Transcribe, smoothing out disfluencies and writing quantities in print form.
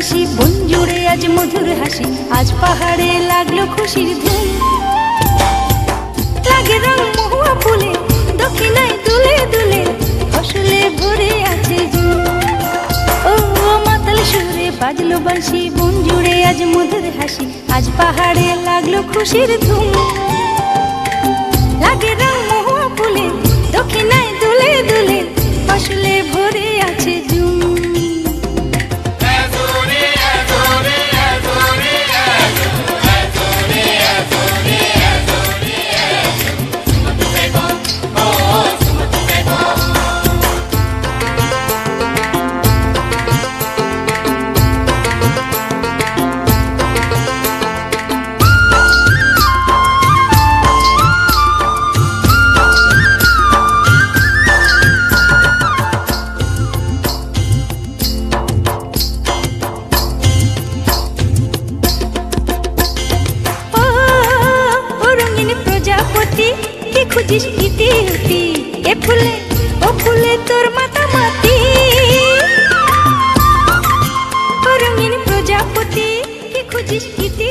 বাঁশি, বন জুড়ে আজ মধুর হাসি, আজ পাহাড়ে লাগলো খুশির ধুম। লাগে রং মহুয়া ফুলে, দক্ষিণায় দুলে দুলে, ফসলে ভরে আছে জুম। ও মাতাল সুরে বাজলো বাঁশি, বন জুড়ে আজ মধুর হাসি, আজ পাহাড়ে লাগলো খুশির ধুম। লাগে রং মহুয়া ফুলে, দক্ষিণায় দুলে দুলে, ফসলে ভরে আছে জুম। কি খুঁজিস ইতি উতি, এ ফুলে ও ফুলে তোর মাতামাতি। ও রঙিন প্রজাপতি, কি খুঁজিস ইতি